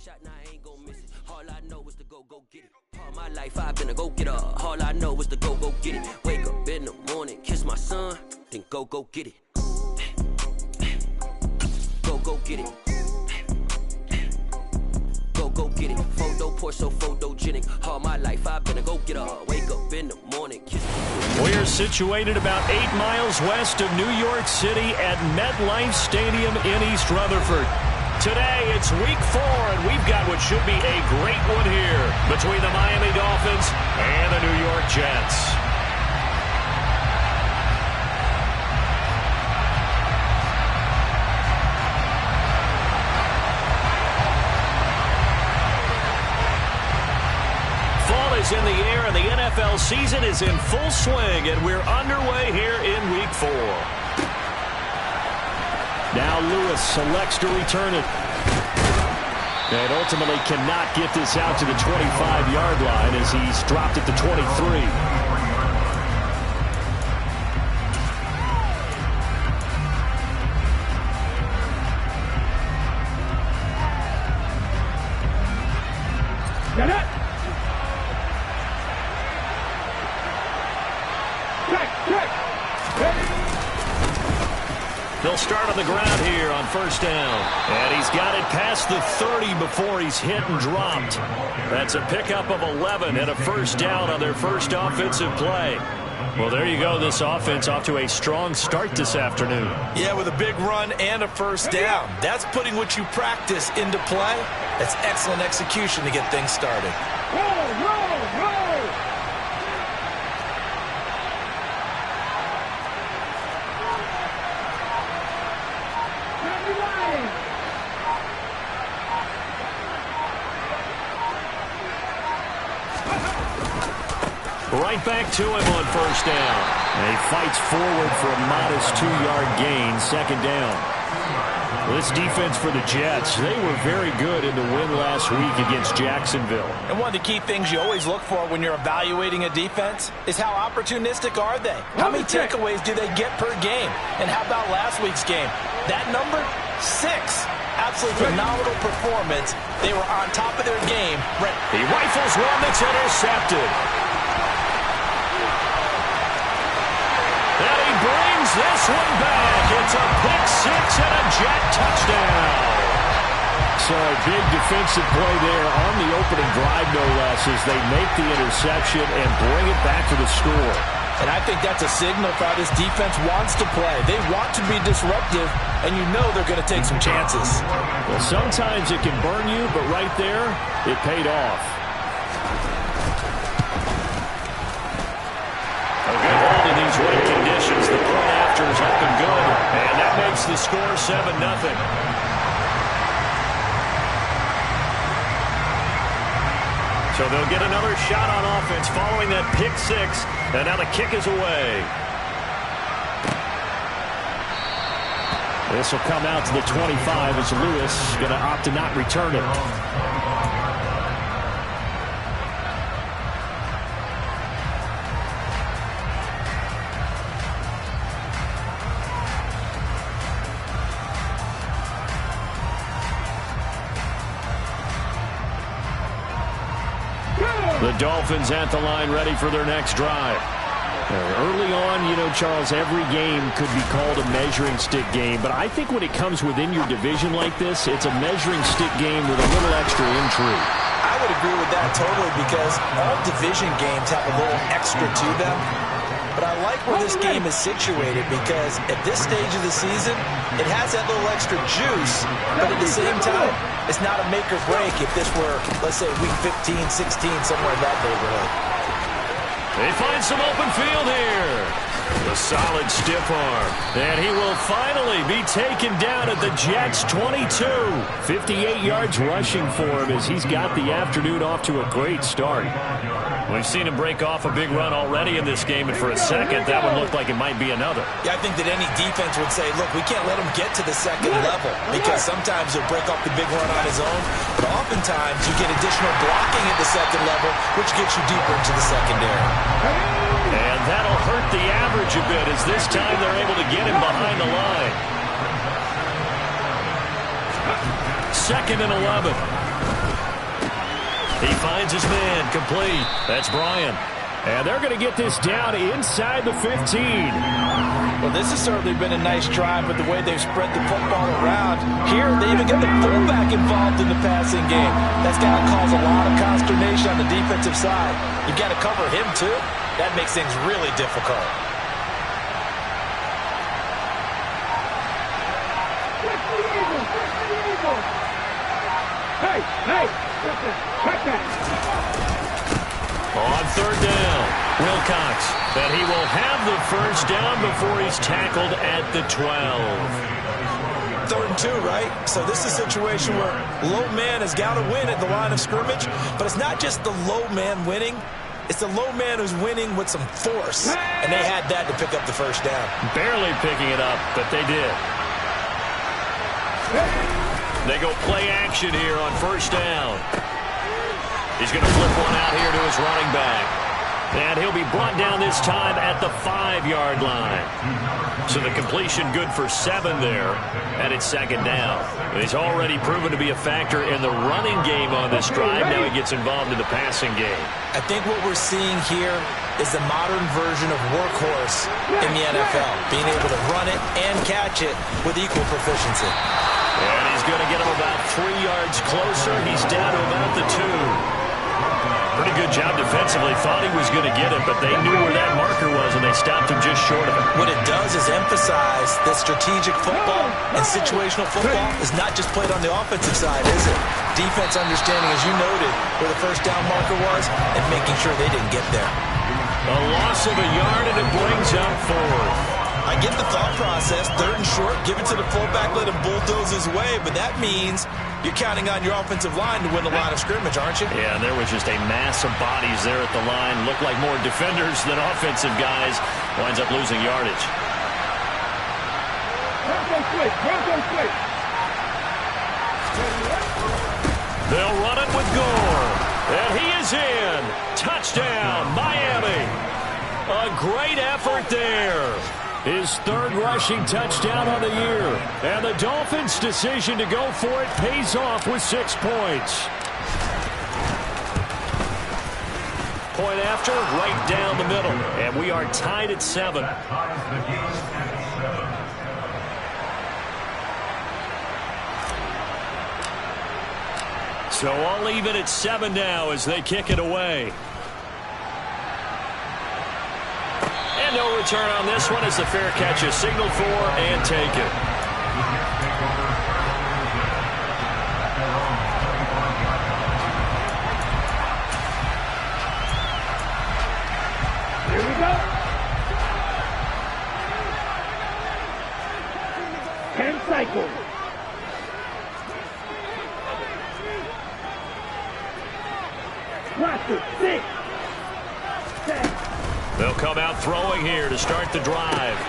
Shot now I ain't gon' miss it. All I know is to go get it. All my life I've been a go getter. All I know is to go get it. Wake up in the morning, kiss my son, then go get it. Go get it. Go get it. Photo poor so photogenic. All my life I've been a go getter. Wake up in the morning, kiss my We're situated about 8 miles west of New York City at MetLife Stadium in East Rutherford. Today, it's week 4, and we've got what should be a great one here between the Miami Dolphins and the New York Jets. Fall is in the air, and the NFL season is in full swing, and we're underway here in week 4. Now Lewis selects to return it. And ultimately cannot get this out to the 25-yard line as he's dropped it to 23. Get it! They'll start on the ground here on first down. And he's got it past the 30 before he's hit and dropped. That's a pickup of 11 and a first down on their first offensive play. Well, there you go. This offense off to a strong start this afternoon. Yeah, with a big run and a first down. That's putting what you practice into play. That's excellent execution to get things started. Roll! Right back to him on first down. And he fights forward for a modest 2-yard gain, second down. This defense for the Jets, they were very good in the win last week against Jacksonville. And one of the key things you always look for when you're evaluating a defense is how opportunistic are they? How many takeaways do they get per game? And how about last week's game? That number, 6. Absolutely phenomenal performance. They were on top of their game. He rifles one that's intercepted. And he brings this one back. It's a pick 6 and a Jet touchdown. So a big defensive play there on the opening drive, no less, as they make the interception and bring it back to the score. And I think that's a signal for how this defense wants to play. They want to be disruptive, and you know they're going to take some chances. Well, sometimes it can burn you, but right there, it paid off. A good hold in these wet conditions. The point after is up and good, and that makes the score 7-0. So they'll get another shot on offense following that pick 6, and now the kick is away. This will come out to the 25 as Lewis going to opt to not return it. The Dolphins at the line ready for their next drive. Early on, you know, Charles, every game could be called a measuring stick game, but I think when it comes within your division like this, it's a measuring stick game with a little extra intrigue. I would agree with that totally because all division games have a little extra to them. But I like where this game is situated because at this stage of the season, it has that little extra juice, but at the same time, it's not a make or break if this were, let's say, week 15, 16, somewhere in that neighborhood. They find some open field here. The solid stiff arm. And he will finally be taken down at the Jets' 22. 58 yards rushing for him as he's got the afternoon off to a great start. We've seen him break off a big run already in this game, and for a second, that one looked like it might be another. Yeah, I think that any defense would say, look, we can't let him get to the second level because sometimes he'll break off the big run on his own, but oftentimes you get additional blocking at the second level, which gets you deeper into the secondary. And that'll hurt the average a bit as this time they're able to get him behind the line. 2nd and 11. He finds his man, complete. That's Bryant. And they're going to get this down inside the 15. Well, this has certainly been a nice drive with the way they've spread the football around. Here, they even get the fullback involved in the passing game. That's got to cause a lot of consternation on the defensive side. You've got to cover him, too. That makes things really difficult. Hey, check that. On third down, Wilcox. And he will have the first down before he's tackled at the 12. 3rd and 2, right? So this is a situation where low man has got to win at the line of scrimmage. But it's not just the low man winning. It's the low man who's winning with some force. And they had that to pick up the first down. Barely picking it up, but they did. They go play action here on first down. He's going to flip one out here to his running back. And he'll be brought down this time at the 5-yard line. So the completion good for 7 there. And it's 2nd down. He's already proven to be a factor in the running game on this drive. Now he gets involved in the passing game. I think what we're seeing here is the modern version of workhorse in the NFL. Being able to run it and catch it with equal proficiency. And he's going to get him about 3 yards closer. He's down to about the 2. Pretty good job defensively. Thought he was going to get it, but they knew where that marker was, and they stopped him just short of it. What it does is emphasize that strategic football and situational football is not just played on the offensive side, is it? Defense understanding, as you noted, where the first down marker was and making sure they didn't get there. A loss of a yard, and it brings up 4th. I get the thought process. 3rd and short, give it to the fullback, let him bulldoze his way, but that means you're counting on your offensive line to win the line of scrimmage, aren't you? Yeah, and there was just a mass of bodies there at the line. Looked like more defenders than offensive guys. Winds up losing yardage. They'll run it with Gore. And he is in. Touchdown, Miami. A great effort there. His 3rd rushing touchdown on the year. And the Dolphins' decision to go for it pays off with 6 points. Point after, right down the middle. And we are tied at 7. So all even at 7 now as they kick it away. And no return on this one as the fair catch is signaled for and taken. Here we go. 10 cycles. Cluster 6. 10. They'll come out throwing here to start the drive.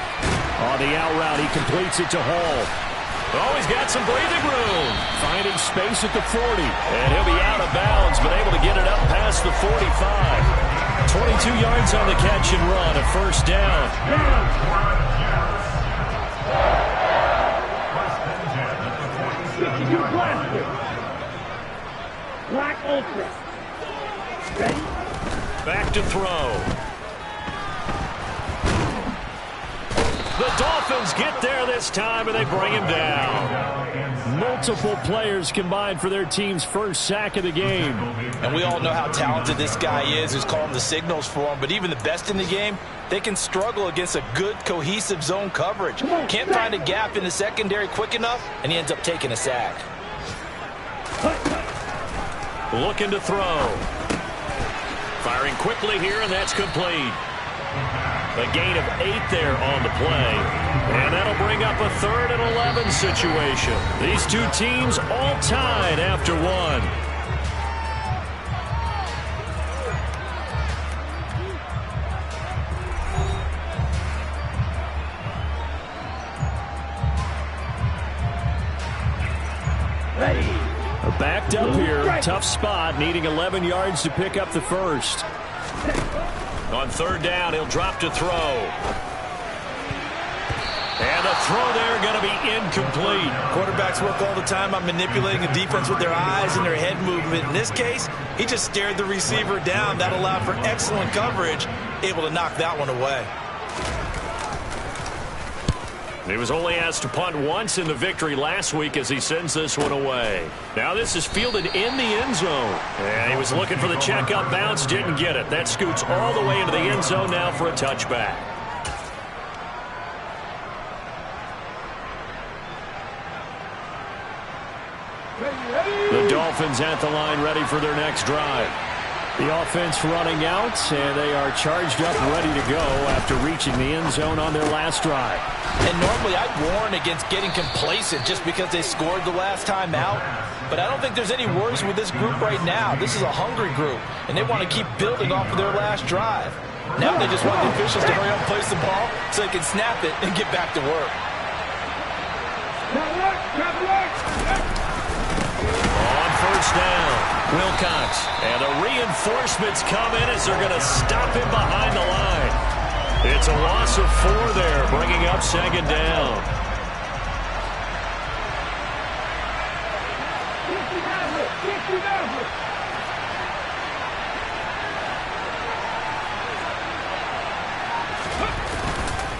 On the out route, he completes it to Hall. Oh, he's got some breathing room. Finding space at the 40. And he'll be out of bounds, but able to get it up past the 45. 22 yards on the catch and run, a first down. Black Ultra. Ready? Back to throw. The Dolphins get there this time, and they bring him down. Multiple players combined for their team's first sack of the game. And we all know how talented this guy is who's calling the signals for him. But even the best in the game, they can struggle against a good, cohesive zone coverage. Can't find a gap in the secondary quick enough, and he ends up taking a sack. Looking to throw. Firing quickly here, and that's complete. A gain of 8 there on the play. And that'll bring up a 3rd and 11 situation. These two teams all tied after 1. Backed up here. Tough spot. Needing 11 yards to pick up the first. On 3rd down, he'll drop to throw. And the throw there going to be incomplete. Quarterbacks work all the time on manipulating the defense with their eyes and their head movement. In this case, he just stared the receiver down. That allowed for excellent coverage, able to knock that one away. He was only asked to punt once in the victory last week as he sends this one away. Now this is fielded in the end zone. And he was looking for the check-up bounce, didn't get it. That scoots all the way into the end zone now for a touchback. The Dolphins at the line ready for their next drive. The offense running out, and they are charged up, ready to go after reaching the end zone on their last drive. And normally I'd warn against getting complacent just because they scored the last time out. But I don't think there's any worries with this group right now. This is a hungry group, and they want to keep building off of their last drive. Now they just want the officials to hurry up and place the ball so they can snap it and get back to work. On first down, Wilcox. And the reinforcements come in as they're going to stop him behind the line. It's a loss of 4 there, bringing up second down.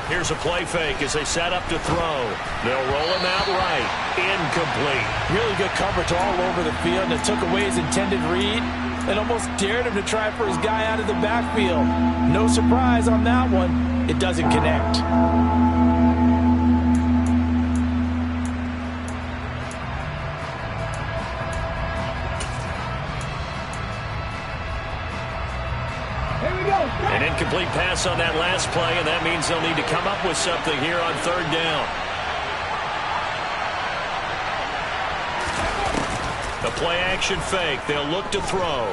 Here's a play fake as they set up to throw. They'll roll him out right. Incomplete. Really good coverage all over the field, and it took away his intended read and almost dared him to try for his guy out of the backfield. No surprise on that one. It doesn't connect. An incomplete pass on that last play, and that means they'll need to come up with something here on third down. The play action fake. They'll look to throw.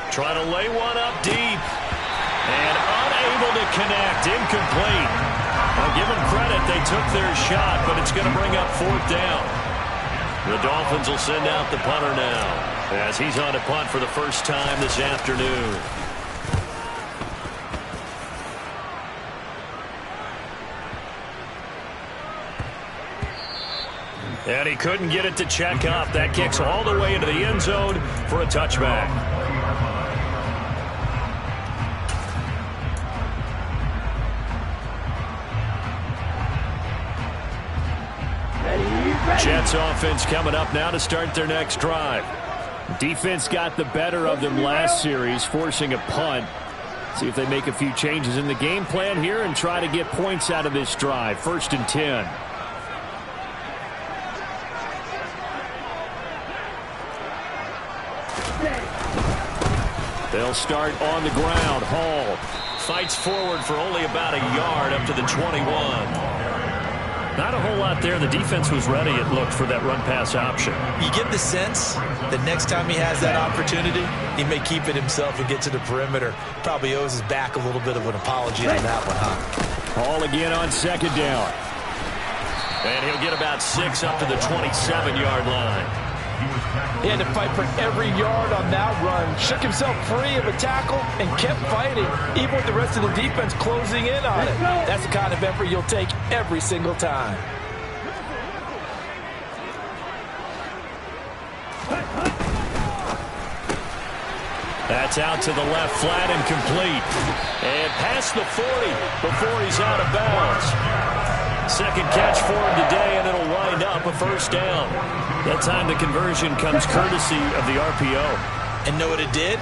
Try to lay one up deep. And unable to connect. Incomplete. I'll give them credit. They took their shot, but it's going to bring up fourth down. The Dolphins will send out the punter now as he's on a punt for the first time this afternoon. And he couldn't get it to check up. That kicks all the way into the end zone for a touchback. Jets offense coming up now to start their next drive. Defense got the better of them last series, forcing a punt. See if they make a few changes in the game plan here and try to get points out of this drive. 1st and 10. They'll start on the ground. Hall fights forward for only about a yard up to the 21. Not a whole lot there. The defense was ready, it looked, for that run-pass option. You get the sense that next time he has that opportunity, he may keep it himself and get to the perimeter. Probably owes his back a little bit of an apology on that one, huh? Hall again on second down. And he'll get about 6 up to the 27-yard line. He had to fight for every yard on that run. Shook himself free of a tackle and kept fighting, even with the rest of the defense closing in on it. That's the kind of effort you'll take every single time. That's out to the left, flat and complete. And past the 40 before he's out of bounds. Second catch for him today, and it'll wind up a first down. That time the conversion comes courtesy of the RPO. And know what it did?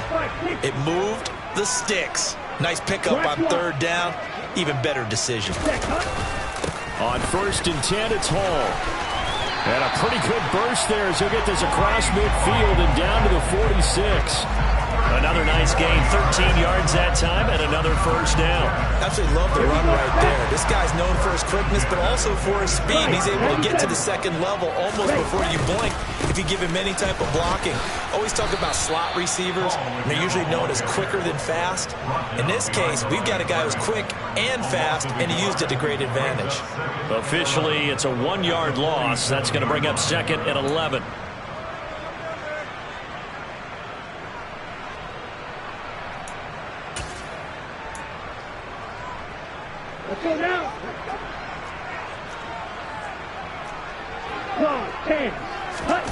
It moved the sticks. Nice pickup on third down. Even better decision. On 1st and 10, it's Hall. And a pretty good burst there as he'll get this across midfield and down to the 46. Another nice gain, 13 yards that time, and another first down. Absolutely love the run right there. This guy's known for his quickness, but also for his speed. He's able to get to the second level almost before you blink if you give him any type of blocking. Always talk about slot receivers. They're usually known as quicker than fast. In this case, we've got a guy who's quick and fast, and he used it to great advantage. Officially, it's a 1-yard loss. That's going to bring up 2nd and 11. Let's go now. Claw 10. Hut.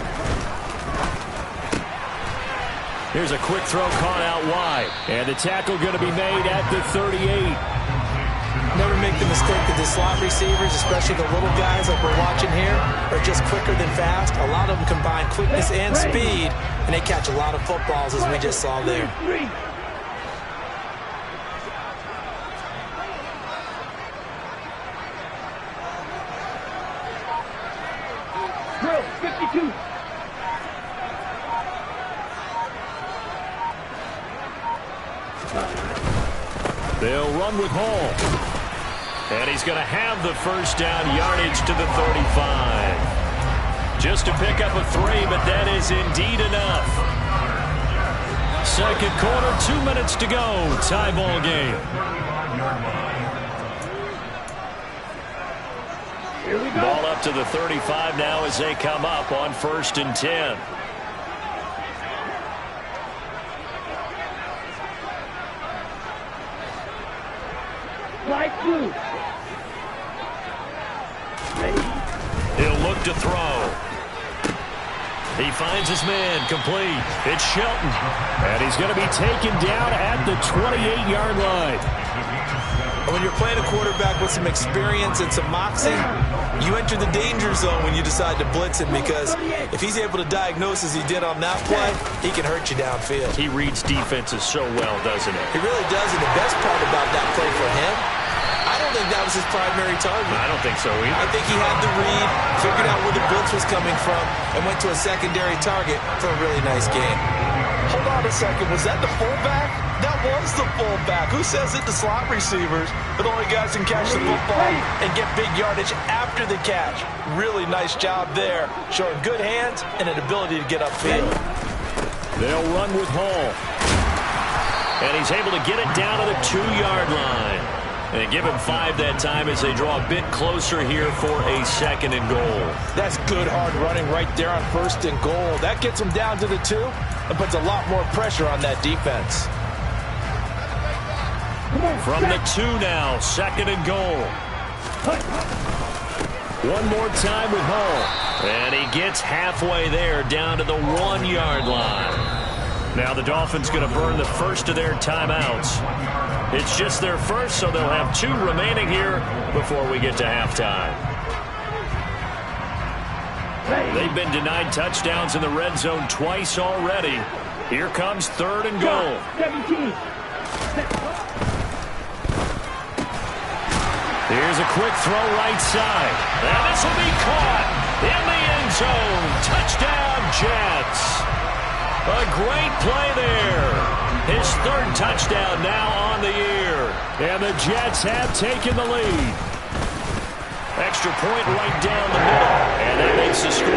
Here's a quick throw caught out wide. And the tackle going to be made at the 38. Never make the mistake that the slot receivers, especially the little guys like we're watching here, are just quicker than fast. A lot of them combine quickness and speed, and they catch a lot of footballs, as we just saw there. Drill 52. They'll run with Hall. And he's going to have the first down, yardage to the 35. Just to pick up a 3, but that is indeed enough. Second quarter, 2 minutes to go. Tie ball game. Here we go. Ball up to the 35 now as they come up on 1st and 10. Light blue. He'll look to throw. He finds his man, complete. It's Shelton. And he's going to be taken down at the 28-yard line. When you're playing a quarterback with some experience and some moxie, you enter the danger zone when you decide to blitz him, because if he's able to diagnose as he did on that play, he can hurt you downfield. He reads defenses so well, doesn't he? He really does, and the best part about that play for him, I don't think that was his primary target. I don't think so either. I think he had the read, figured out where the blitz was coming from, and went to a secondary target for a really nice game. Hold on a second. Was that the fullback? That was the fullback. Who says it? The slot receivers. But only guys can catch the football and get big yardage after the catch. Really nice job there, showing good hands and an ability to get upfield. They'll run with Hall. And he's able to get it down to the 2-yard line. And give him 5 that time as they draw a bit closer here for a 2nd and goal. That's good hard running right there on 1st and goal. That gets him down to the 2 and puts a lot more pressure on that defense. From the 2 now, 2nd and goal. One more time with Hall. And he gets halfway there down to the 1-yard line. Now the Dolphins going to burn the first of their timeouts. It's just their first, so they'll have 2 remaining here before we get to halftime. They've been denied touchdowns in the red zone twice already. Here comes 3rd and goal. 17. Here's a quick throw right side. And this will be caught in the end zone. Touchdown, Jets. A great play there. His 3rd touchdown now on the year. And the Jets have taken the lead. Extra point right down the middle. And that makes the score 14-7.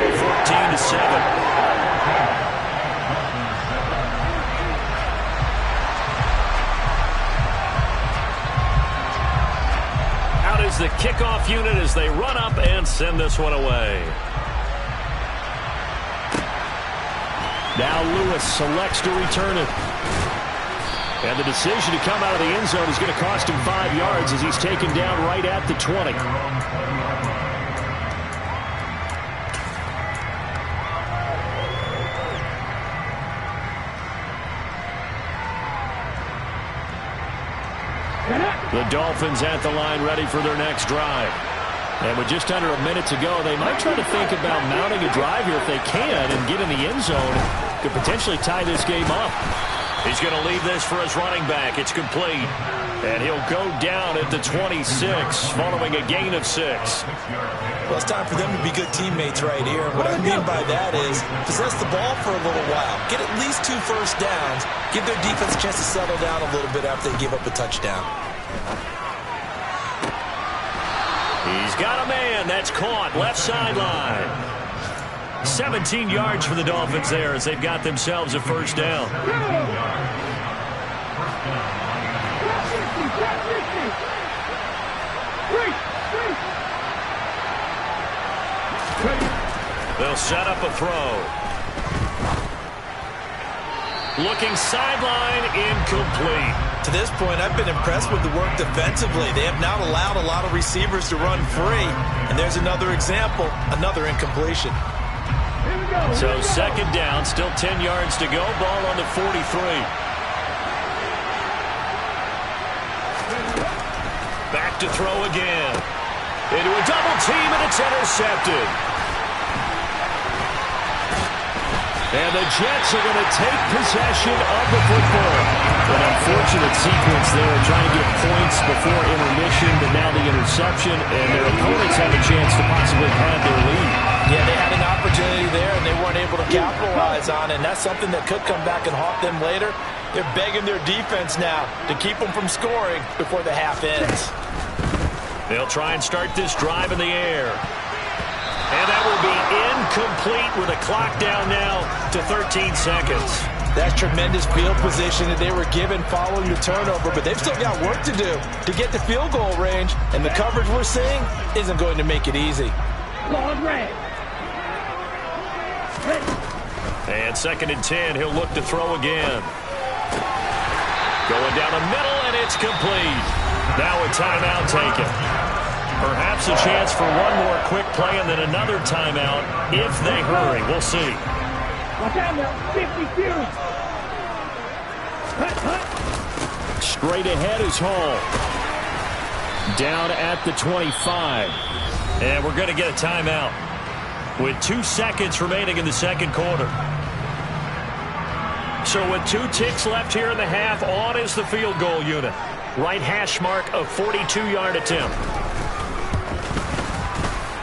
Out is the kickoff unit as they run up and send this one away. Now Lewis selects to return it. And the decision to come out of the end zone is going to cost him 5 yards as he's taken down right at the 20. The Dolphins at the line ready for their next drive. And with just under a minute to go, they might try to think about mounting a drive here if they can and get in the end zone. Could potentially tie this game up. He's going to leave this for his running back. It's complete. And he'll go down at the 26 following a gain of 6. Well, it's time for them to be good teammates right here. What I mean by that is possess the ball for a little while. Get at least 2 first downs. Give their defense a chance to settle down a little bit after they give up a touchdown. He's got a man. That's caught. Left sideline. 17 yards for the Dolphins there as they've got themselves a first down. They'll set up a throw. Looking sideline, incomplete. To this point, I've been impressed with the work defensively. They have not allowed a lot of receivers to run free. And there's another example, another incompletion. So second down, still 10 yards to go. Ball on the 43. Back to throw again. Into a double team, and it's intercepted. And the Jets are going to take possession of the football. An unfortunate sequence there, trying to get points before intermission, but now the interception, and their opponents have a chance to possibly pad their lead. Yeah, they had an opportunity there, and they weren't able to capitalize on it, and that's something that could come back and haunt them later. They're begging their defense now to keep them from scoring before the half ends. They'll try and start this drive in the air. And that will be incomplete with a clock down now to 13 seconds. That's tremendous field position that they were given following the turnover, but they've still got work to do to get the field goal range, and the coverage we're seeing isn't going to make it easy. And second and 10, he'll look to throw again. Going down the middle, and it's complete. Now a timeout taken. Perhaps a chance for one more quick play and then another timeout if they hurry. We'll see. Straight ahead is Hall. Down at the 25. And we're going to get a timeout with 2 seconds remaining in the second quarter. So with 2 ticks left here in the half, on is the field goal unit. Right hash mark of 42-yard attempt.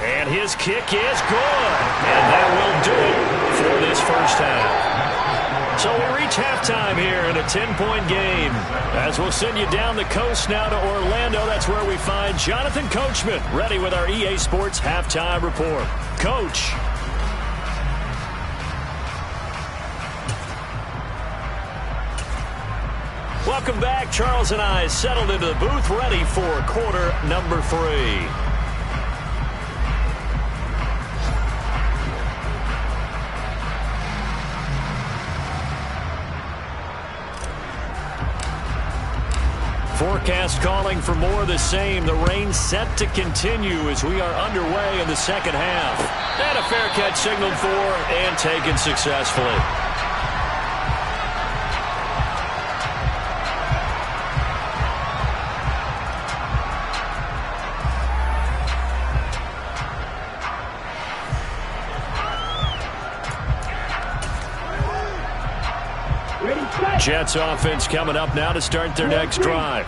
And his kick is good. And that will do it for this first half. So we reach halftime here in a 10-point game. As we'll send you down the coast now to Orlando, that's where we find Jonathan Coachman ready with our EA Sports Halftime Report. Coach. Welcome back. Charles and I settled into the booth ready for quarter number 3. Forecast calling for more of the same. The rain set to continue as we are underway in the second half. And a fair catch signaled for and taken successfully. Jets offense coming up now to start their next drive.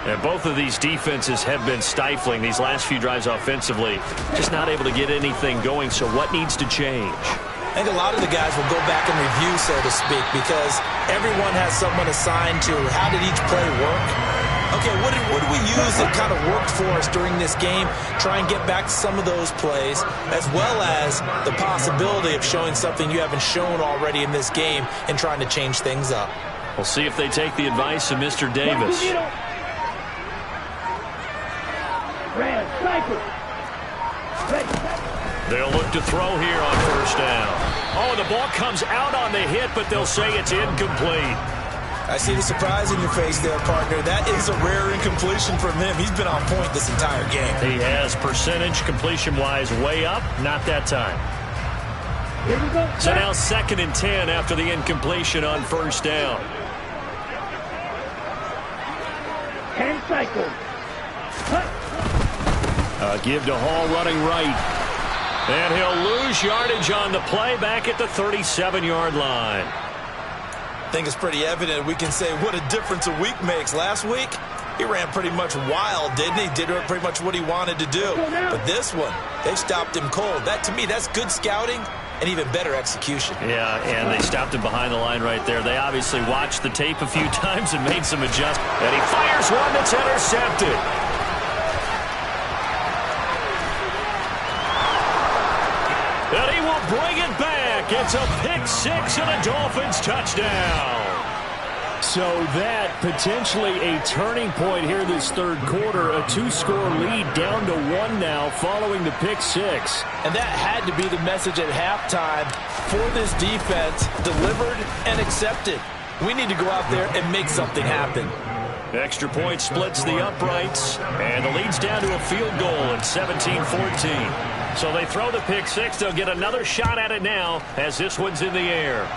And both of these defenses have been stifling these last few drives offensively. Just not able to get anything going, so what needs to change? I think a lot of the guys will go back and review, so to speak, because everyone has someone assigned to how did each play work. Okay, what did we use that kind of worked for us during this game? Try and get back to some of those plays, as well as the possibility of showing something you haven't shown already in this game and trying to change things up. We'll see if they take the advice of Mr. Davis. They'll look to throw here on first down. Oh, the ball comes out on the hit, but they'll say it's incomplete. I see the surprise in your face there, partner. That is a rare incompletion from him. He's been on point this entire game. He has percentage completion-wise way up. Not that time. So now second and 10 after the incompletion on first down. 10 cycles. Give to Hall running right. And he'll lose yardage on the play back at the 37-yard line. I think it's pretty evident we can say what a difference a week makes. Last week, he ran pretty much wild, didn't he? Did pretty much what he wanted to do. But this one, they stopped him cold. That, to me, that's good scouting and even better execution. Yeah, and they stopped him behind the line right there. They obviously watched the tape a few times and made some adjustments. And he fires one that's intercepted. And he will bring it back. It's a pick-6 and a Dolphins touchdown. So that potentially a turning point here this third quarter. A 2-score lead down to 1 now following the pick-6. And that had to be the message at halftime for this defense, delivered and accepted. We need to go out there and make something happen. Extra point splits the uprights, and the lead's down to a field goal at 17-14. So they throw the pick six. They'll get another shot at it now as this one's in the air.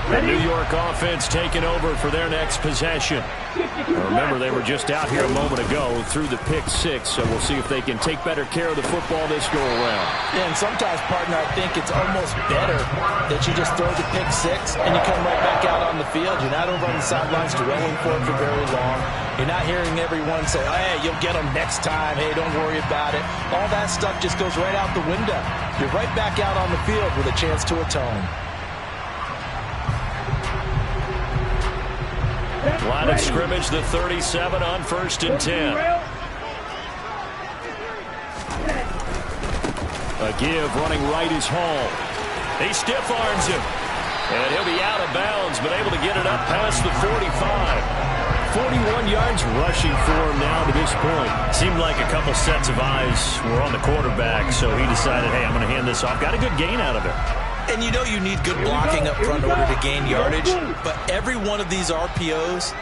The New York offense taking over for their next possession. Remember, they were just out here a moment ago through the pick six, so we'll see if they can take better care of the football this go-around. Yeah, and sometimes, partner, I think it's almost better that you just throw the pick six and you come right back out on the field. You're not over on the sidelines dwelling for it for very long. You're not hearing everyone say, oh, hey, you'll get them next time. Hey, don't worry about it. All that stuff just goes right out the window. You're right back out on the field with a chance to atone. Line of scrimmage, the 37 on 1st and 10. A give running right is Hall. He stiff arms him. And he'll be out of bounds, but able to get it up past the 45. 41 yards rushing for him now to this point. Seemed like a couple sets of eyes were on the quarterback, so he decided, hey, I'm going to hand this off. Got a good gain out of it. And you know you need good blocking up front in order to gain yardage, but every one of these RPOs,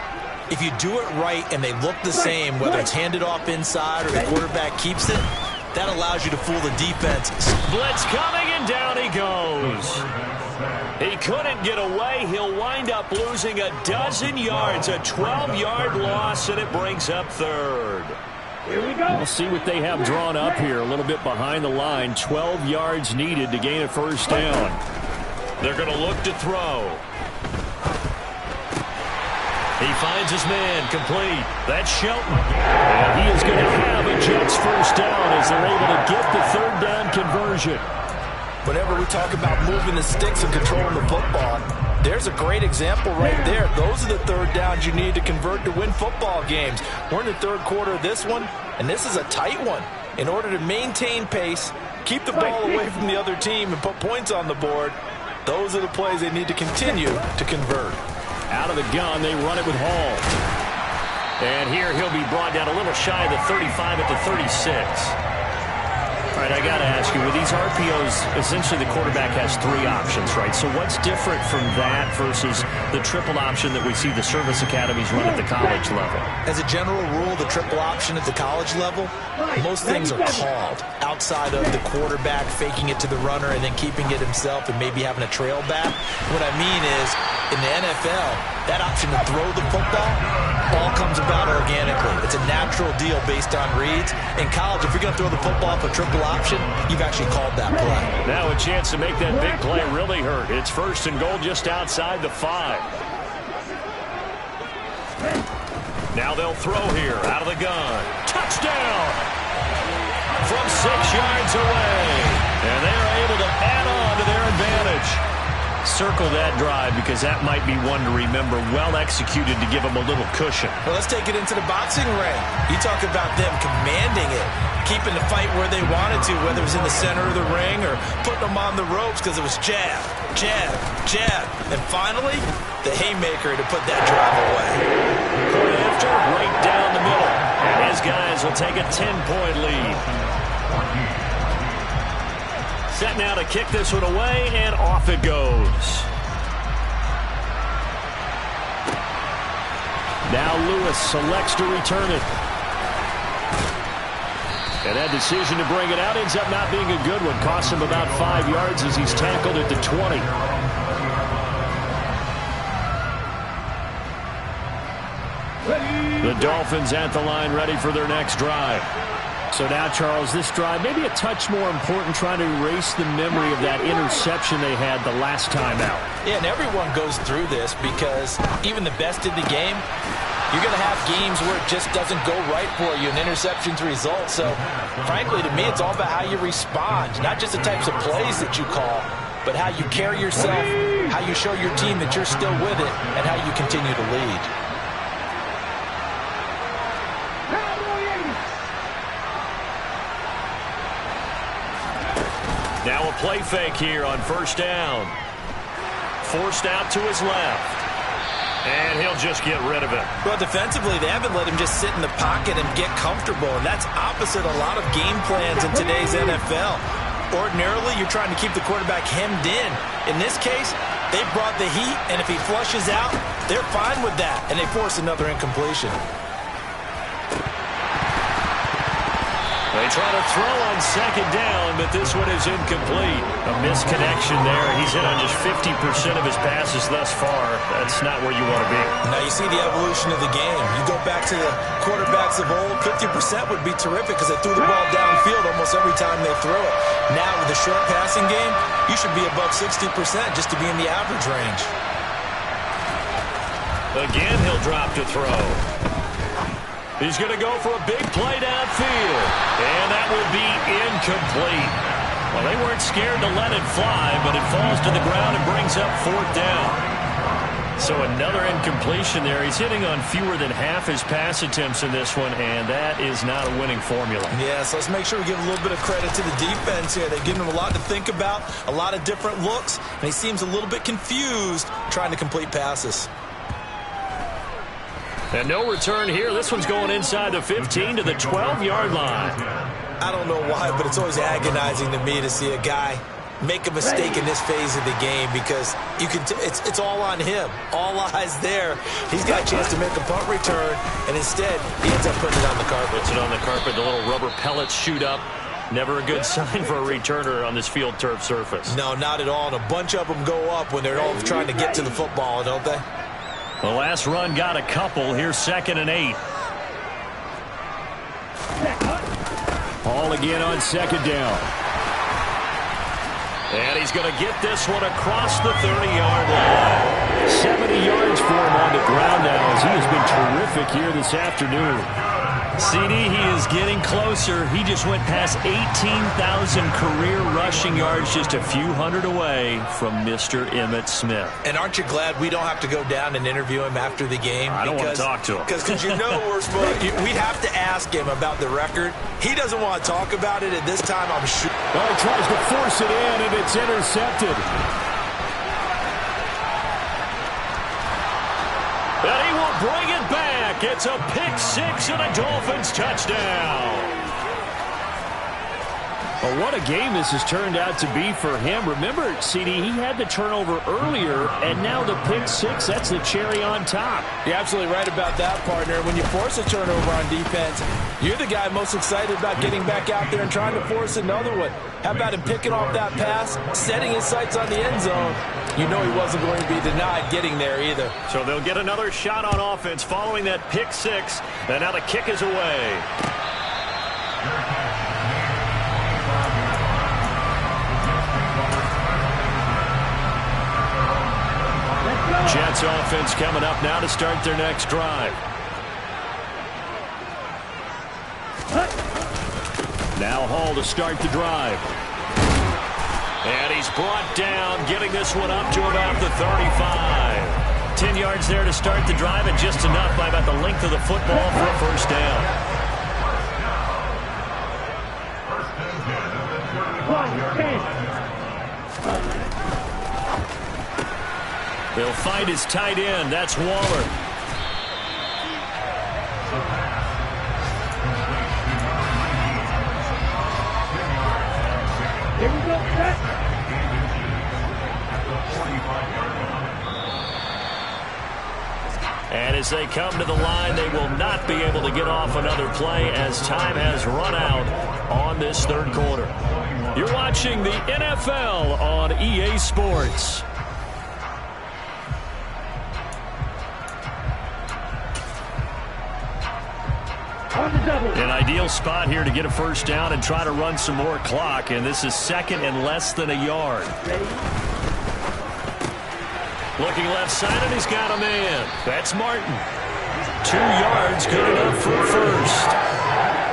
if you do it right and they look the same, whether it's handed off inside or the quarterback keeps it, that allows you to fool the defense. Blitz coming, and down he goes. He couldn't get away. He'll wind up losing a dozen yards, a 12-yard loss, and it brings up third. Here we go. We'll see what they have drawn up here. A little bit behind the line. 12 yards needed to gain a first down. They're going to look to throw. He finds his man complete. That's Shelton. And he is going to have a Jets first down as they're able to get the third down conversion. Whenever we talk about moving the sticks and controlling the football, there's a great example right there. Those are the third downs you need to convert to win football games. We're in the third quarter of this one, and this is a tight one. In order to maintain pace, keep the ball away from the other team, and put points on the board, those are the plays they need to continue to convert. Out of the gun, they run it with Hall. And here he'll be brought down a little shy of the 35 at the 36. All right, I got to ask you, with these RPOs, essentially the quarterback has three options, right? So what's different from that versus the triple option that we see the service academies run at the college level? As a general rule, the triple option at the college level, most things are called outside of the quarterback faking it to the runner and then keeping it himself and maybe having a trail back. What I mean is, in the NFL, that option to throw the football all comes about organically. It's a natural deal based on reads. In college, if you're going to throw the football for triple option, you've actually called that play. Now a chance to make that big play really hurt. It's 1st and goal just outside the 5. Now they'll throw here out of the gun. Touchdown! From 6 yards away. And they're able to add on to their advantage. Circle that drive because that might be one to remember. Well executed to give them a little cushion. Well, let's take it into the boxing ring. You talk about them commanding it, keeping the fight where they wanted to, whether it was in the center of the ring or putting them on the ropes because it was jab, jab, jab. And finally, the haymaker to put that drive away. Point after, right down the middle. And his guys will take a 10-point lead. Set now to kick this one away, and off it goes. Now Lewis selects to return it. And that decision to bring it out ends up not being a good one. Costs him about 5 yards as he's tackled at the 20. The Dolphins at the line ready for their next drive. So now, Charles, this drive may be a touch more important, trying to erase the memory of that interception they had the last time out. Yeah, and everyone goes through this because even the best in the game, you're going to have games where it just doesn't go right for you and interceptions result. So, frankly, to me, it's all about how you respond, not just the types of plays that you call, but how you carry yourself, how you show your team that you're still with it, and how you continue to lead. Now a play fake here on 1st down. Forced out to his left. And he'll just get rid of it. Well, defensively, they haven't let him just sit in the pocket and get comfortable, and that's opposite a lot of game plans in today's NFL. Ordinarily, you're trying to keep the quarterback hemmed in. In this case, they brought the heat, and if he flushes out, they're fine with that, and they force another incompletion. They try to throw on second down, but this one is incomplete. A misconnection there. He's hit on just 50% of his passes thus far. That's not where you want to be. Now you see the evolution of the game. You go back to the quarterbacks of old, 50% would be terrific because they threw the ball downfield almost every time they threw it. Now with the short passing game, you should be above 60% just to be in the average range. Again, he'll drop to throw. He's going to go for a big play downfield. And that would be incomplete. Well, they weren't scared to let it fly, but it falls to the ground and brings up fourth down. So another incompletion there. He's hitting on fewer than half his pass attempts in this one, and that is not a winning formula. Yeah, so let's make sure we give a little bit of credit to the defense here. They've given him a lot to think about, a lot of different looks, and he seems a little bit confused trying to complete passes. And no return here. This one's going inside the 15 to the 12-yard line. I don't know why, but it's always agonizing to me to see a guy make a mistake in this phase of the game because you can it's all on him. All eyes there. He's got a chance to make a punt return, and instead he ends up putting it on the carpet. Puts it on the carpet. The little rubber pellets shoot up. Never a good sign for a returner on this field turf surface. No, not at all. And a bunch of them go up when they're all trying to get to the football, don't they? The last run got a couple. Here's 2nd and 8. Hall again on second down. And he's going to get this one across the 30-yard line. 70 yards for him on the ground now as he has been terrific here this afternoon. CD, he is getting closer. He just went past 18,000 career rushing yards, just a few hundred away from Mr. Emmitt Smith. And aren't you glad we don't have to go down and interview him after the game? I don't want to talk to him. Because you know we'd have to ask him about the record. He doesn't want to talk about it at this time, I'm sure. Well, he tries to force it in, and it's intercepted. And he will bring it back. It's a pick-6 and a Dolphins touchdown. Well, what a game this has turned out to be for him. Remember, CD, he had the turnover earlier, and now the pick-6, that's the cherry on top. You're absolutely right about that, partner. When you force a turnover on defense, you're the guy most excited about getting back out there and trying to force another one. How about him picking off that pass, setting his sights on the end zone? You know he wasn't going to be denied getting there either. So they'll get another shot on offense following that pick-6, and now the kick is away. Jets offense coming up now to start their next drive. Now Hall to start the drive. And he's brought down, getting this one up to about the 35. 10 yards there to start the drive, and just enough by about the length of the football for a first down. He'll find his tight end. That's Waller. Here we go, set. And as they come to the line, they will not be able to get off another play as time has run out on this third quarter. You're watching the NFL on EA Sports. An ideal spot here to get a first down and try to run some more clock, and this is 2nd and less than a yard. Looking left side, and he's got a man. That's Martin. 2 yards, good enough for a first.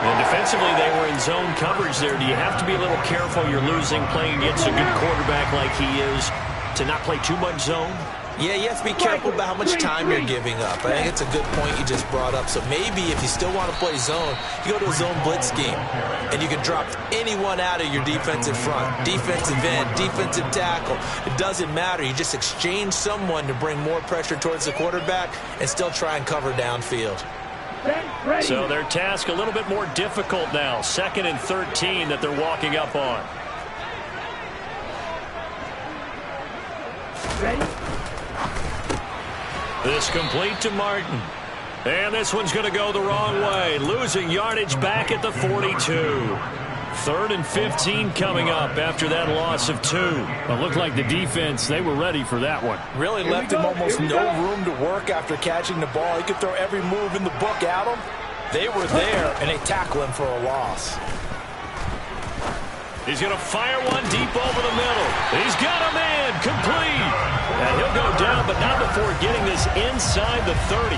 And defensively, they were in zone coverage there. Do you have to be a little careful? You're losing playing against a good quarterback like he is. to not play too much zone? Yeah, you have to be careful about how much time you're giving up. I think it's a good point you just brought up. So maybe if you still want to play zone, you go to a zone blitz scheme, and you can drop anyone out of your defensive front, defensive end, defensive tackle. It doesn't matter. You just exchange someone to bring more pressure towards the quarterback and still try and cover downfield. So their task a little bit more difficult now. 2nd and 13 that they're walking up on. Ready? This complete to Martin. And this one's going to go the wrong way. Losing yardage back at the 42. 3rd and 15 coming up after that loss of 2. It looked like the defense, they were ready for that one. Really left him almost no room to work after catching the ball. He could throw every move in the book at him. They were there, and they tackle him for a loss. He's going to fire one deep over the middle. He's got a man complete. And he'll go down, but not before getting this inside the 30.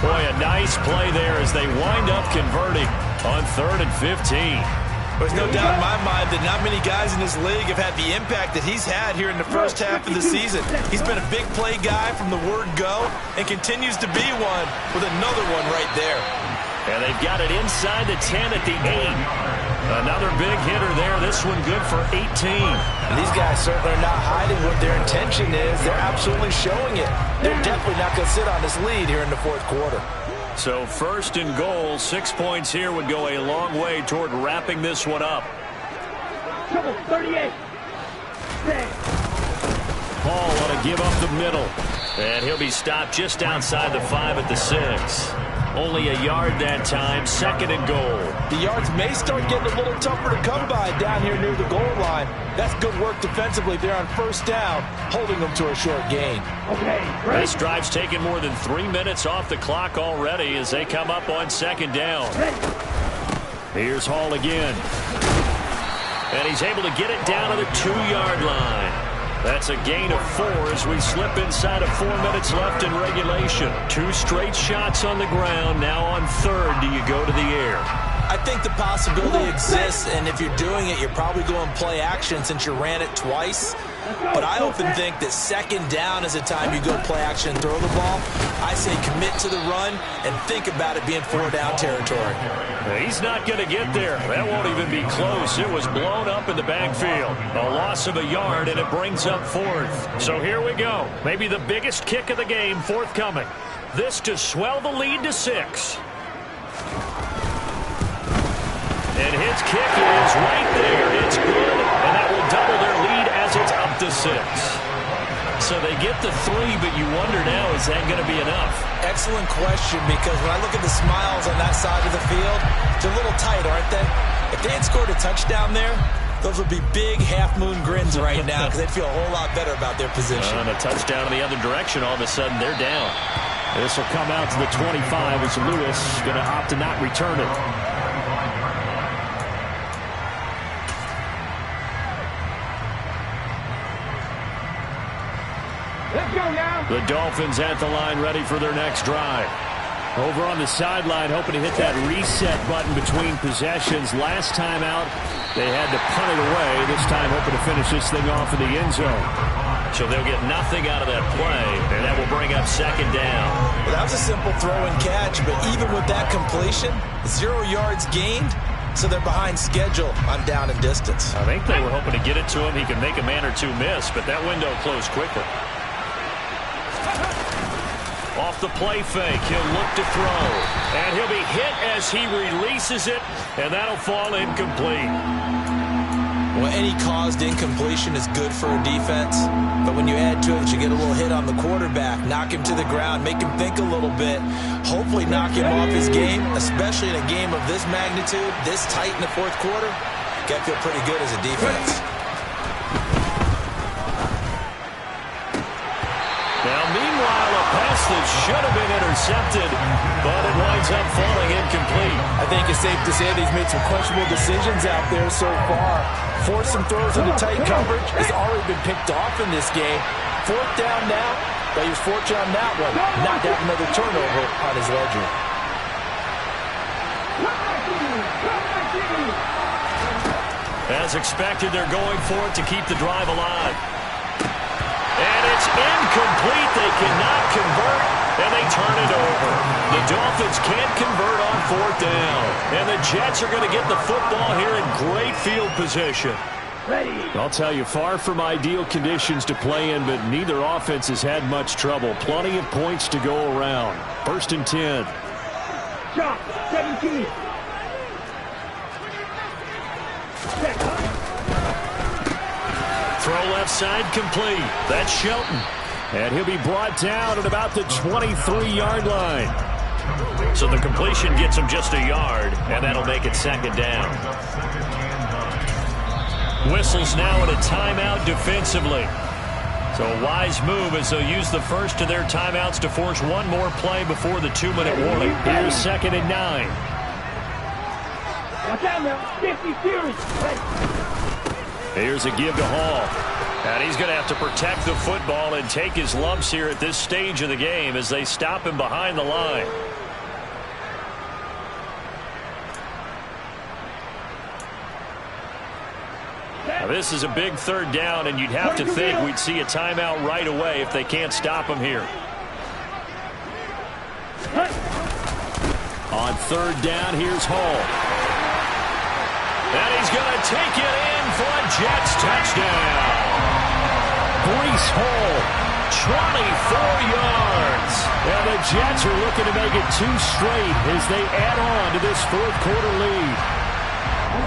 Boy, a nice play there as they wind up converting on 3rd and 15. There's no doubt in my mind that not many guys in this league have had the impact that he's had here in the first half of the season. He's been a big play guy from the word go and continues to be one with another one right there. And they've got it inside the 10 at the 8. Another big hitter there. This one good for 18. And these guys certainly are not hiding what their intention is. They're absolutely showing it. They're definitely not going to sit on this lead here in the 4th quarter. So 1st and goal, 6 points here would go a long way toward wrapping this one up. Trouble 38. Hall ought to give up the middle. And he'll be stopped just outside the 5 at the 6. Only a yard that time, 2nd and goal. The yards may start getting a little tougher to come by down here near the goal line. That's good work defensively there on 1st down, holding them to a short gain. Okay, This drive's taken more than 3 minutes off the clock already as they come up on 2nd down. Here's Hall again. And he's able to get it down to the 2-yard line. That's a gain of 4 as we slip inside of 4 minutes left in regulation. 2 straight shots on the ground. Now on 3rd, do you go to the air? I think the possibility exists, and if you're doing it, you're probably going play action since you ran it twice. But I often think that 2nd down is the time you go play action and throw the ball. I say commit to the run and think about it being 4-down territory. He's not going to get there. That won't even be close. It was blown up in the backfield. A loss of a yard, and it brings up 4th. So here we go. Maybe the biggest kick of the game forthcoming. This to swell the lead to 6. And his kick is right there. It's good, and that will double their lead as it's up to 6. So they get the 3, but you wonder now, is that going to be enough? Excellent question, because when I look at the smiles on that side of the field, they're a little tight, aren't they? If they had scored a touchdown there, those would be big half-moon grins right now because they'd feel a whole lot better about their position. And a touchdown in the other direction, all of a sudden they're down. This will come out to the 25 as Lewis going to opt to not return it. Let's go now. The Dolphins at the line ready for their next drive. Over on the sideline, hoping to hit that reset button between possessions. Last time out, they had to punt it away. This time, hoping to finish this thing off in the end zone. So they'll get nothing out of that play, and that will bring up 2nd down. Well, that was a simple throw and catch, but even with that completion, 0 yards gained, so they're behind schedule on down and distance. I think they were hoping to get it to him. He could make a man or two miss, but that window closed quickly. Off the play fake, he'll look to throw. And he'll be hit as he releases it, and that'll fall incomplete. Well, any caused incompletion is good for a defense, but when you add to it, you get a little hit on the quarterback, knock him to the ground, make him think a little bit, hopefully knock him off his game, especially in a game of this magnitude, this tight in the 4th quarter. Got to feel pretty good as a defense. Now, meanwhile, a pass that should have been intercepted, but it winds up falling incomplete. I think it's safe to say that he's made some questionable decisions out there so far. Forced some throws into tight coverage. Has already been picked off in this game. 4th down now, but he was fortunate on that one. Not to have another turnover on his ledger. As expected, they're going for it to keep the drive alive. incomplete. They cannot convert, and they turn it over. The Dolphins can't convert on 4th down, and the Jets are going to get the football here in great field position. I'll tell you, far from ideal conditions to play in, but neither offense has had much trouble. Plenty of points to go around. 1st and 10. Shot, 17. Throw left side complete. That's Shelton. And he'll be brought down at about the 23-yard line. So the completion gets him just a yard, and that'll make it 2nd down. Whistles now at a timeout defensively. So a wise move as they'll use the first of their timeouts to force one more play before the 2-minute warning. Here's 2nd and 9. Watch out now. 50 series. Here's a give to Hall. And he's going to have to protect the football and take his lumps here at this stage of the game as they stop him behind the line. Now this is a big 3rd down, and you'd have to think we'd see a timeout right away if they can't stop him here. On 3rd down, here's Hall. And he's going to take it in for a Jets touchdown. Breece Hall, 24 yards. And the Jets are looking to make it 2 straight as they add on to this 4th quarter lead.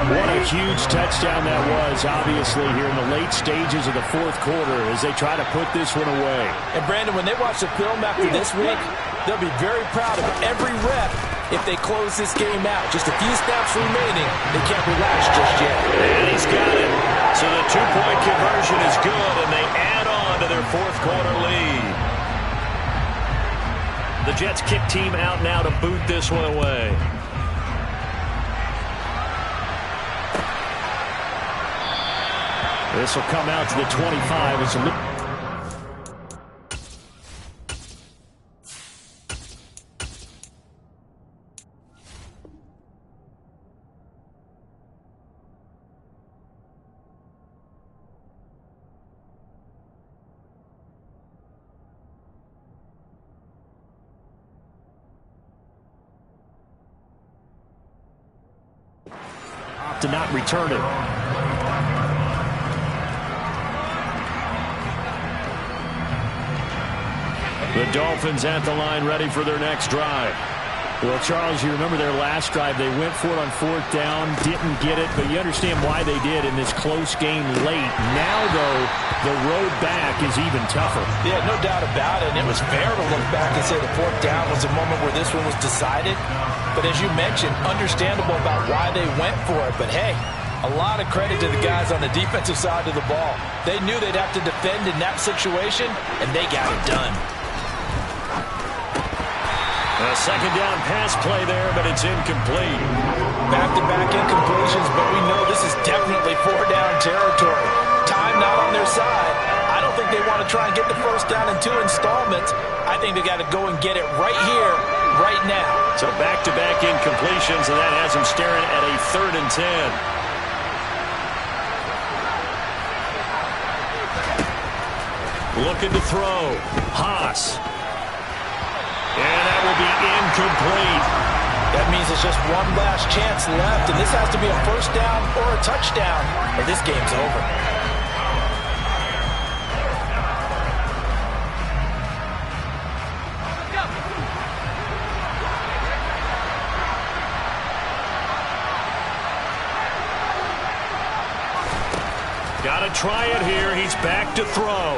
What a huge touchdown that was, obviously, here in the late stages of the 4th quarter as they try to put this one away. And, Brandon, when they watch the film after this week, they'll be very proud of every rep if they close this game out. Just a few snaps remaining. They can't relax just yet. And he's got it. So the 2-point conversion is good, and they add on to their 4th quarter lead. The Jets kick team out now to boot this one away. This will come out to the 25. It's a to not return it. The Dolphins at the line ready for their next drive. Well, Charles, you remember their last drive. They went for it on 4th down, didn't get it, but you understand why they did in this close game late. Now, though, the road back is even tougher. Yeah, no doubt about it. And it was fair to look back and say the 4th down was the moment where this one was decided. But as you mentioned, understandable about why they went for it. But, hey, a lot of credit to the guys on the defensive side of the ball. They knew they'd have to defend in that situation, and they got it done. A 2nd down pass play there, but it's incomplete. Back-to-back incompletions, but we know this is definitely 4-down territory. Time not on their side. I don't think they want to try and get the 1st down in 2 installments. I think they got to go and get it right here, right now. So back-to-back incompletions, and that has them staring at a 3rd and 10. Looking to throw. Haas. And that will be incomplete. That means it's just one last chance left, and this has to be a 1st down or a touchdown, or this game's over. Got to try it here. He's back to throw.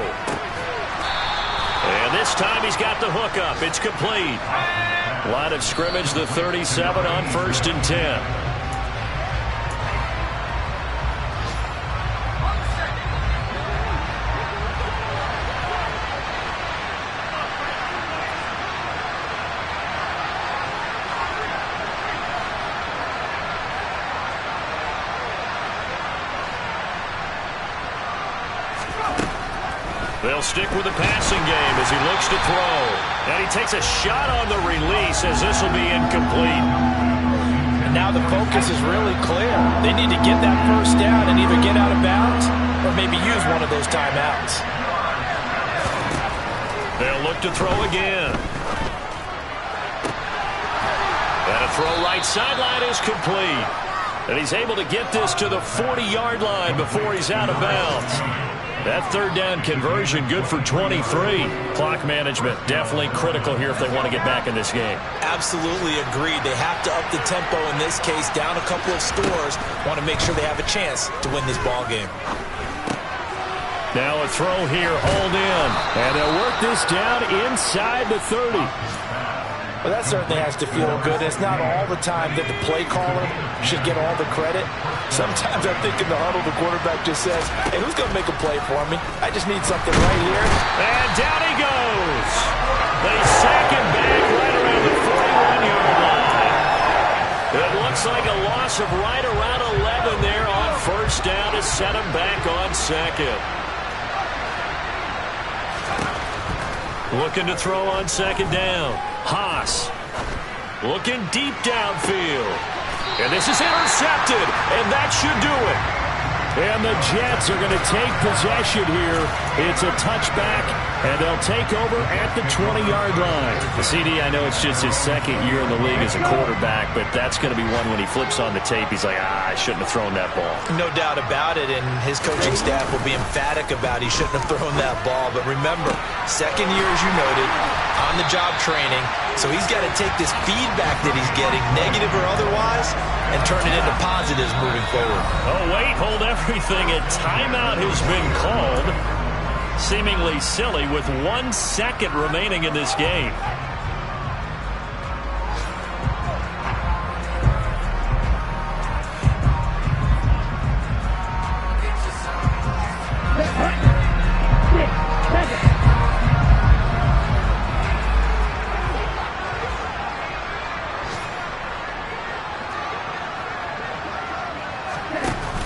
And this time he's got the hook up. It's complete. Line of scrimmage, the 37 on 1st and 10. They'll stick with the passing game as he looks to throw. And he takes a shot on the release as this will be incomplete. And now the focus is really clear. They need to get that 1st down and either get out of bounds or maybe use one of those timeouts. look to throw again. And a throw right sideline is complete. And he's able to get this to the 40-yard line before he's out of bounds. That third down conversion good for 23. Clock management definitely critical here if they want to get back in this game. Absolutely agreed. They have to up the tempo in this case, down a couple of scores. Want to make sure they have a chance to win this ball game. Now a throw here, hold in. And they'll work this down inside the 30. Well, that certainly has to feel good. It's not all the time that the play caller should get all the credit. Sometimes I think in the huddle, the quarterback just says, hey, who's going to make a play for me? I just need something right here. And down he goes. They sack him back right around the 41-yard line. It looks like a loss of right around 11 there on first down to set him back on second. Looking to throw on second down. Haas looking deep downfield. And this is intercepted, and that should do it. And the Jets are going to take possession here. It's a touchback, and they'll take over at the 20-yard line. The CD, I know it's just his second year in the league as a quarterback, but that's going to be one when he flips on the tape. He's like, I shouldn't have thrown that ball. No doubt about it, and his coaching staff will be emphatic about he shouldn't have thrown that ball. But remember, second year, as you noted, on-the-job training, so he's got to take this feedback that he's getting, negative or otherwise, and turn it into positives moving forward. Oh, wait, hold everything. A timeout has been called. Seemingly silly with 1 second remaining in this game.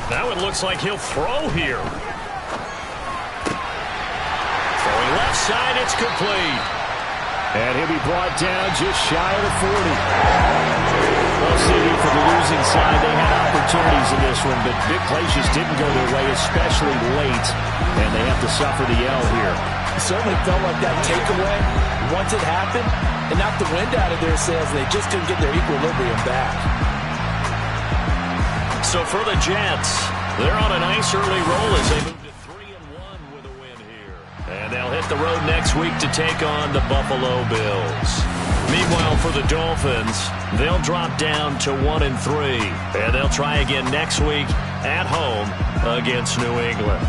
Now it looks like he'll throw here. Throwing left side, it's complete. And he'll be brought down just shy of the 40. Well, CD, for the losing side, they had opportunities in this one, but big plays just didn't go their way, especially late. And they have to suffer the L here. It certainly felt like that takeaway, once it happened, it knocked the wind out of their sails. They just couldn't get their equilibrium back. So for the Jets, they're on a nice early roll as they move to 3-1 with a win here. And they'll hit the road next week to take on the Buffalo Bills. Meanwhile, for the Dolphins, they'll drop down to 1-3. And they'll try again next week at home against New England.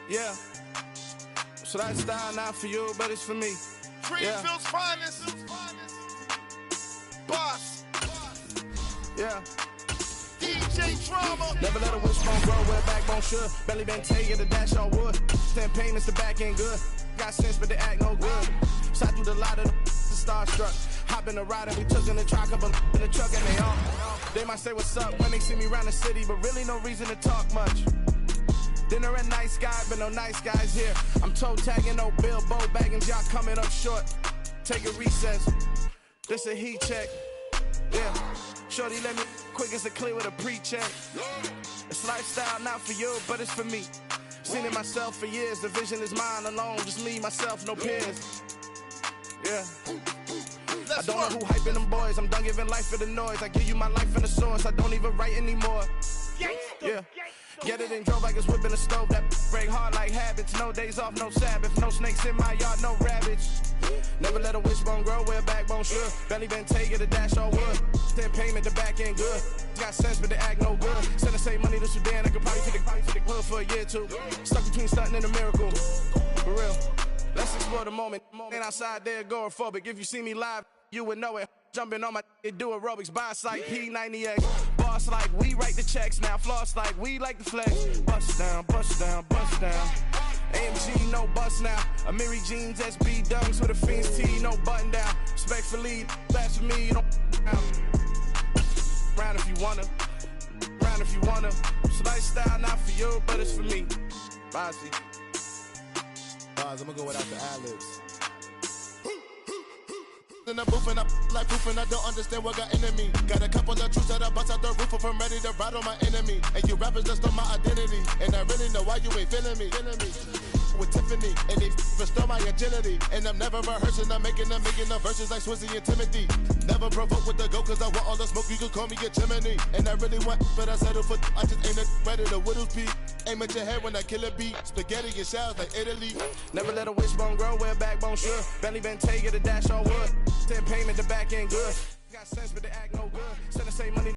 Yeah. So that style not for you, but it's for me. Greenfield's finest. Boss. Yeah. DJ Drama. Never let a wishbone grow where backbone should. Belly been taking the dash on wood. Stand payments, the back ain't good. Got sense, but they act no good. Shot through the lot of the starstruck. Hop in the ride and we took in the truck up in the truck and they all. They might say what's up when they see me around the city, but really no reason to talk much. Dinner at nice guy, but no nice guys here. I'm toe tagging, no Bilbo baggins, y'all coming up short. Take a recess. This a heat check. Yeah. Shorty let me quick as a clear with a pre-check. It's lifestyle not for you, but it's for me. Seen it myself for years. The vision is mine alone. Just me, myself, no peers. Yeah. I don't know who hyping them boys. I'm done giving life for the noise. I give you my life in the source. I don't even write anymore. Yeah. Get it and drove like it's whipping a stove. That break hard like habits. No days off, no Sabbath. No snakes in my yard, no rabbits. Never let a wishbone grow where backbone should. Belly been taking the dash on wood. Stand payment, the back ain't good. Got sense, but they act no good. Send and save money to Sudan. I could probably take the hood for a year or two. Stuck between stunting and a miracle. For real. Let's explore the moment. Ain't outside there agoraphobic. If you see me live, you would know it. Jumping on my do aerobics, boss like P90X. Boss like we write the checks now. Floss like we like the flex. Bust down, bust down, bust down. AMG, no bust now. Amiri jeans, SB dunks with a Fiends T, no button down. Respectfully, that's for me, you don't round if you wanna. Round if you wanna. It's lifestyle not for you, but it's for me. Bossy. Bars, I'm gonna go without the ad-libs. In the booth and I like proof and I don't understand what got into me. Got a couple of truths that I bust out the roof if I'm ready to ride on my enemy. And you rappers just on my identity, and I really know why you ain't feeling me. With Tiffany, and they restore my agility. And I'm never rehearsing, I'm making a million of verses like Swizzy and Timothy. Never provoke with the go, cause I want all the smoke, you can call me a chimney. And I really want, but I settle for, I just ain't ready to whittles beat. Aim at your head when I kill a beat. Spaghetti and shells like Italy. Never let a wishbone grow where a backbone should. Bentley Bentayga, the dash all wood. 10 payment, the back end good. Got sense, but the act no good. Send the same money.